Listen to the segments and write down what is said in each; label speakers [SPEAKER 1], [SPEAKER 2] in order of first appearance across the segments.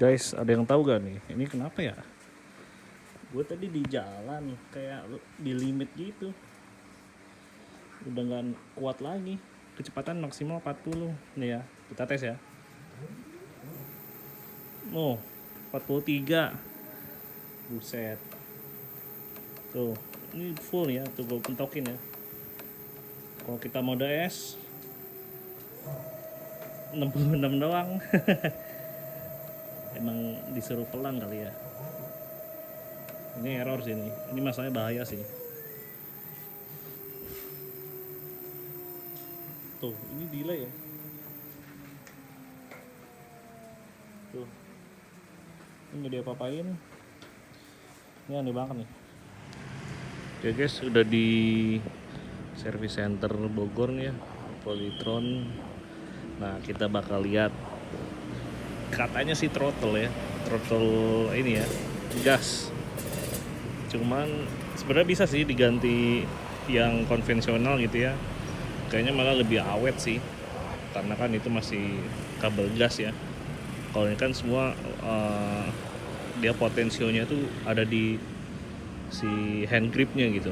[SPEAKER 1] Guys, ada yang tahu gak nih? Ini kenapa ya? Gue tadi di jalan kayak di limit gitu. Udah gak kuat lagi. Kecepatan maksimal 40. Nih ya, kita tes ya. Oh, 43. Buset. Tuh, ini full ya. Tuh gue pentokin ya. Kalau kita mode S 66 doang. Emang disuruh pelan kali ya. Ini error sih ini. Ini masalahnya bahaya sih. Tuh, ini delay ya. Tuh. Ini nggak diapa-apain. Ini aneh banget nih. Oke guys, udah di service center Bogor nih ya, Polytron. Nah, kita bakal lihat. Katanya sih throttle ya. Throttle ini ya, gas. Cuman sebenarnya bisa sih diganti yang konvensional gitu ya. Kayaknya malah lebih awet sih. Karena kan itu masih kabel gas ya. Kalau ini kan semua dia potensionya tuh ada di si hand gripnya gitu,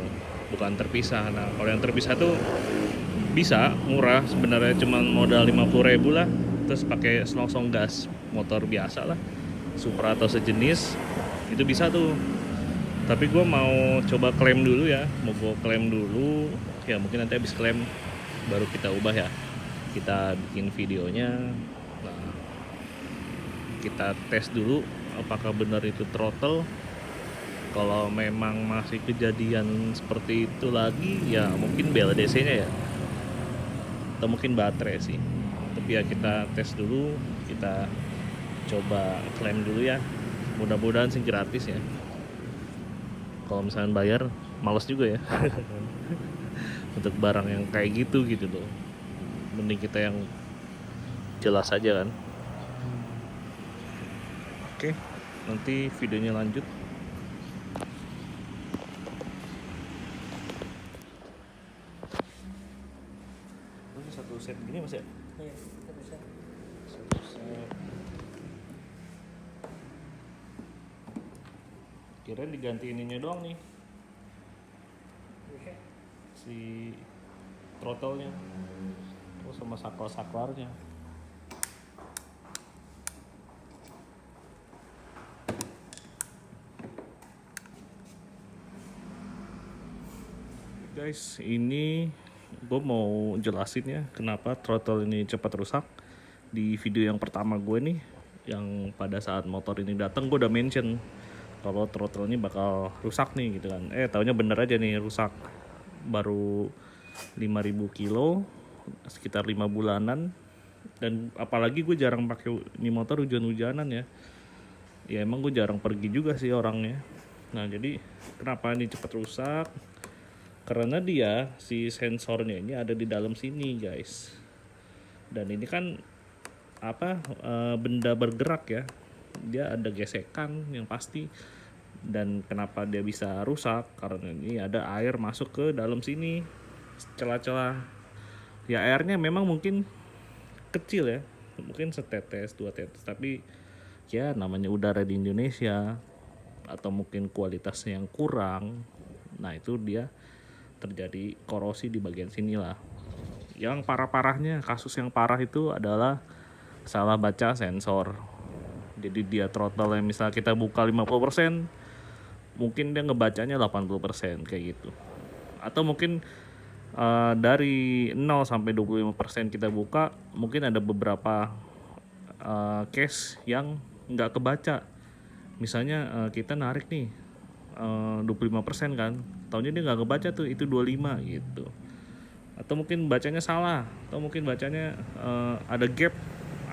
[SPEAKER 1] bukan terpisah. Nah, kalau yang terpisah tuh bisa murah sebenarnya, cuma modal 50.000 lah, terus pakai selongsong gas motor biasa lah, Supra atau sejenis, itu bisa tuh. Tapi gue mau coba klaim dulu ya, mau gue klaim dulu ya, mungkin nanti habis klaim baru kita ubah ya, kita bikin videonya. Nah, kita tes dulu apakah benar itu throttle. Kalau memang masih kejadian seperti itu lagi ya mungkin BLDC nya ya, atau mungkin baterai sih. Tapi ya kita tes dulu, kita coba klaim dulu ya, mudah-mudahan sih gratis ya. Kalau misalnya bayar males juga ya. Untuk barang yang kayak gitu loh, mending kita yang jelas aja kan. Oke, nanti videonya lanjut. Ini satu set gini mas ya?
[SPEAKER 2] Iya, satu set.
[SPEAKER 1] Satu set. Kirain diganti ininya doang nih,
[SPEAKER 2] Bisa.
[SPEAKER 1] si throttle-nya. Oh, sama saklar-saklarnya. Guys, ini gue mau jelasin ya kenapa throttle ini cepat rusak. Di video yang pertama gue nih, yang pada saat motor ini datang, gue udah mention kalau throttle ini bakal rusak nih gitu kan. Taunya bener aja nih rusak. Baru 5.000 kilo, sekitar 5 bulanan. Dan apalagi gue jarang pakai ini motor hujan-hujanan ya. Ya emang gue jarang pergi juga sih orangnya. Nah, jadi kenapa ini cepat rusak? Karena dia si sensornya ini ada di dalam sini guys. Dan ini kan benda bergerak ya, dia ada gesekan yang pasti. Dan kenapa dia bisa rusak? Karena ini ada air masuk ke dalam sini, celah-celah. Ya airnya memang mungkin kecil ya, mungkin setetes 2 tetes, tapi ya namanya udara di Indonesia, atau mungkin kualitasnya yang kurang. Nah, itu dia terjadi korosi di bagian sinilah. Yang parah-parahnya, kasus yang parah itu adalah salah baca sensor. Jadi dia throttle yang misalnya kita buka 50%, mungkin dia ngebacanya 80% kayak gitu. Atau mungkin dari 0 sampai 25% kita buka, mungkin ada beberapa case yang nggak kebaca. Misalnya kita narik nih 25% kan, tahunnya dia nggak kebaca tuh, itu 25 gitu. Atau mungkin bacanya salah, atau mungkin bacanya ada gap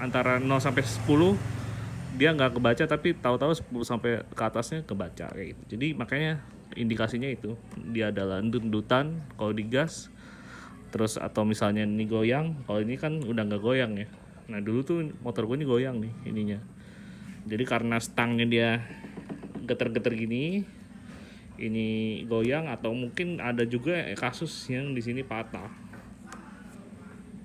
[SPEAKER 1] antara 0 sampai 10, dia nggak kebaca, tapi tahu-tahu 10 sampai ke atasnya kebaca kayak gitu. Jadi makanya indikasinya itu dia adalah endut-endutan kalau digas. Terus atau misalnya ini goyang, kalau ini kan udah nggak goyang ya. Nah, dulu tuh motor gue ini goyang nih ininya. Jadi karena stangnya dia geter-geter gini, ini goyang. Atau mungkin ada juga kasus yang di sini patah.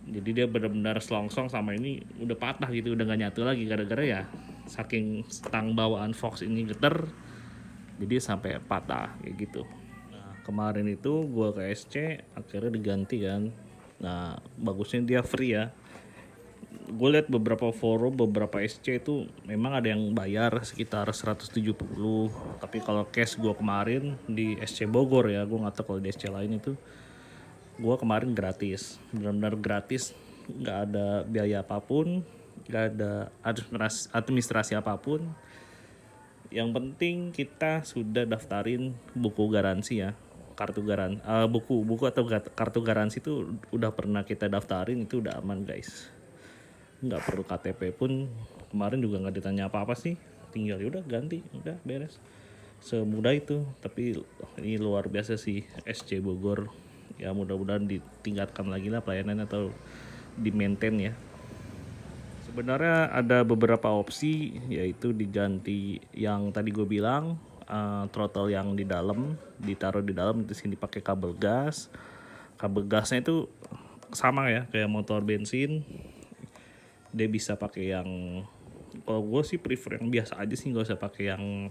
[SPEAKER 1] Jadi dia benar-benar selongsong sama ini udah patah gitu, udah nggak nyatu lagi gara-gara ya saking stang bawaan Fox ini geter, jadi sampai patah kayak gitu. Nah, kemarin itu gua ke SC akhirnya diganti kan. Nah, bagusnya dia free ya. Gue lihat beberapa forum, beberapa SC itu memang ada yang bayar sekitar 170. Tapi kalau cash gue kemarin di SC Bogor ya, gue nggak tahu kalau di SC lain itu, gue kemarin gratis, benar-benar gratis, nggak ada biaya apapun, nggak ada administrasi apapun. Yang penting kita sudah daftarin buku garansi ya, kartu garansi, buku atau kartu garansi itu udah pernah kita daftarin, itu udah aman guys. Nggak perlu KTP pun, kemarin juga nggak ditanya apa-apa sih, tinggal udah ganti, udah beres, semudah itu. Tapi ini luar biasa sih SC Bogor ya, mudah-mudahan ditingkatkan lagi lah pelayanannya atau di maintain ya. Sebenarnya ada beberapa opsi, yaitu diganti yang tadi gue bilang, throttle yang di dalam ditaruh di dalam, di sini pakai kabel gas. Kabel gasnya itu sama ya kayak motor bensin, dia bisa pakai yang, kalau gue sih prefer yang biasa aja sih, nggak usah pakai yang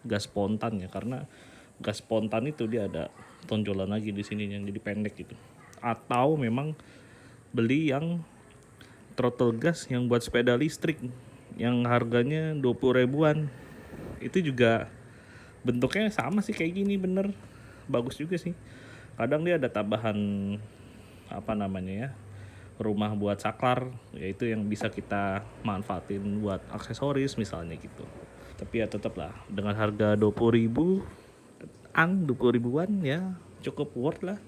[SPEAKER 1] gas spontan ya, karena gas spontan itu dia ada tonjolan lagi di sini yang jadi pendek gitu. Atau memang beli yang throttle gas yang buat sepeda listrik yang harganya 20 ribuan, itu juga bentuknya sama sih kayak gini, bener bagus juga sih. Kadang dia ada tambahan rumah buat saklar, yaitu yang bisa kita manfaatin buat aksesoris misalnya gitu. Tapi ya tetap lah, dengan harga 20 ribuan ya cukup worth lah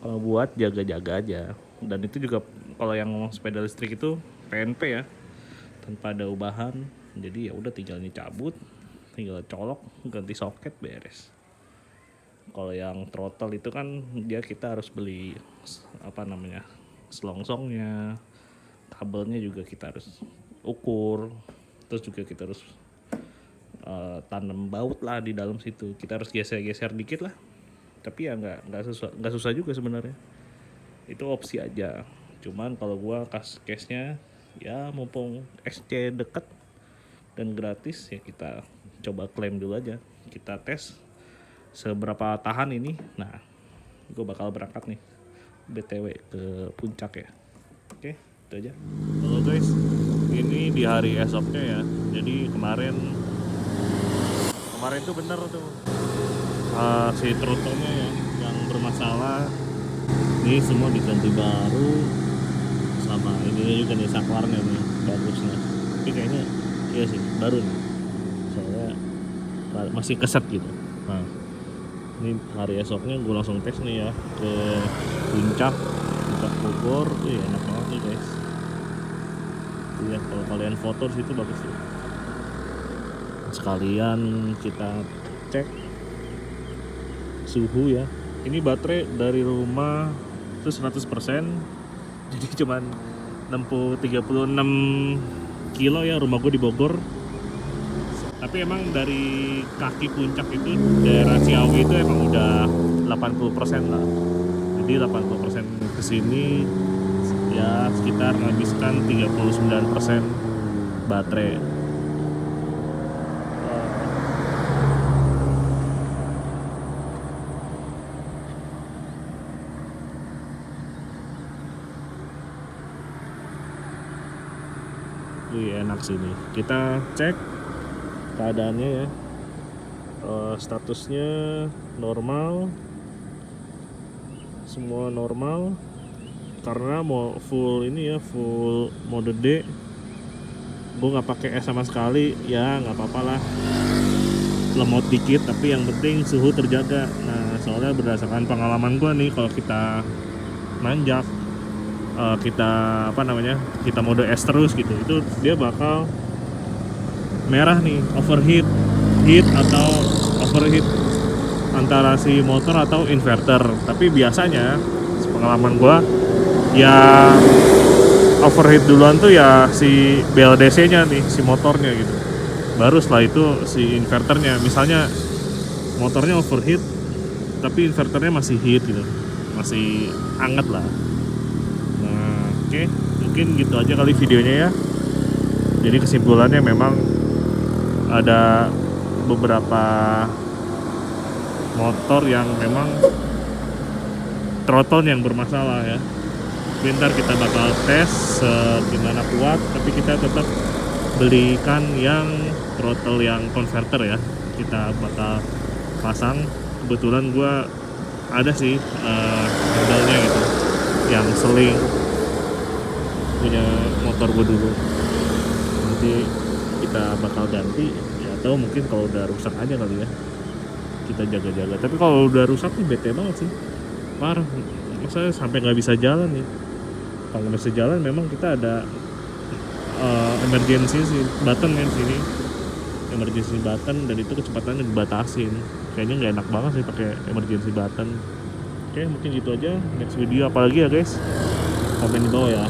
[SPEAKER 1] kalau buat jaga-jaga aja. Dan itu juga kalau yang sepeda listrik itu PNP ya, tanpa ada ubahan. Jadi ya udah tinggal dicabut, tinggal colok, ganti soket, beres. Kalau yang throttle itu kan dia kita harus beli selongsongnya, kabelnya juga kita harus ukur, terus juga kita harus tanam baut lah di dalam situ. Kita harus geser-geser dikit lah. Tapi ya nggak susah juga sebenarnya. Itu opsi aja. Cuman kalau gua case-nya ya mumpung SC deket dan gratis ya, kita coba klaim dulu aja. Kita tes seberapa tahan ini. Nah, gua bakal berangkat nih BTW ke puncak ya. Oke, itu aja. Halo guys, ini di hari esoknya ya. Jadi kemarin tuh bener tuh si throttle-nya ya yang bermasalah. Ini semua diganti baru, sama ini juga nih saklarnya nih bagusnya. Tapi kayaknya iya sih baru nih, soalnya masih keset gitu. Nah, ini hari esoknya gue langsung tes nih ya ke puncak Bogor. Enak banget nih guys. Tuh ya, kalau kalian foto di situ bagus tuh. Sekalian kita cek suhu ya. Ini baterai dari rumah itu 100%, jadi cuman 36 kilo ya, rumah gue di Bogor. Tapi emang dari kaki puncak itu, daerah Ciawi itu emang udah 80% lah. Jadi 80% kesini ya sekitar menghabiskan 39% baterai. Enak sini. Kita cek keadaannya ya. Statusnya normal, semua normal. Karena mau full ini ya, full mode D. Gue nggak pakai S sama sekali, ya nggak apa-apa lah. Lemot dikit, tapi yang penting suhu terjaga. Nah, soalnya berdasarkan pengalaman gue nih, kalau kita nanjak, kita mode S terus gitu, itu dia bakal merah nih, overheat, atau overheat antara si motor atau inverter. Tapi biasanya pengalaman gua ya overheat duluan tuh ya si BLDC nya nih, si motornya gitu, baru setelah itu si inverternya. Misalnya motornya overheat tapi inverternya masih heat gitu, masih anget lah. Oke, mungkin gitu aja kali videonya ya. Jadi kesimpulannya memang ada beberapa motor yang memang throttle yang bermasalah ya. Bentar kita bakal tes gimana kuat, tapi kita tetap belikan yang throttle yang converter ya. Kita bakal pasang. Kebetulan gua ada sih modelnya gitu, yang seling punya motor gua dulu. Nanti kita bakal ganti ya, atau mungkin kalau udah rusak aja kali ya kita jaga-jaga. Tapi kalau udah rusak nih bete banget sih, parah. Masa sampai nggak bisa jalan nih. Kalau nggak bisa jalan memang kita ada emergency sih button kan sini, emergency button, dan itu kecepatannya dibatasin. Kayaknya nggak enak banget sih pakai emergency button. Oke, mungkin gitu aja. Next video apalagi ya guys, komen di bawah ya.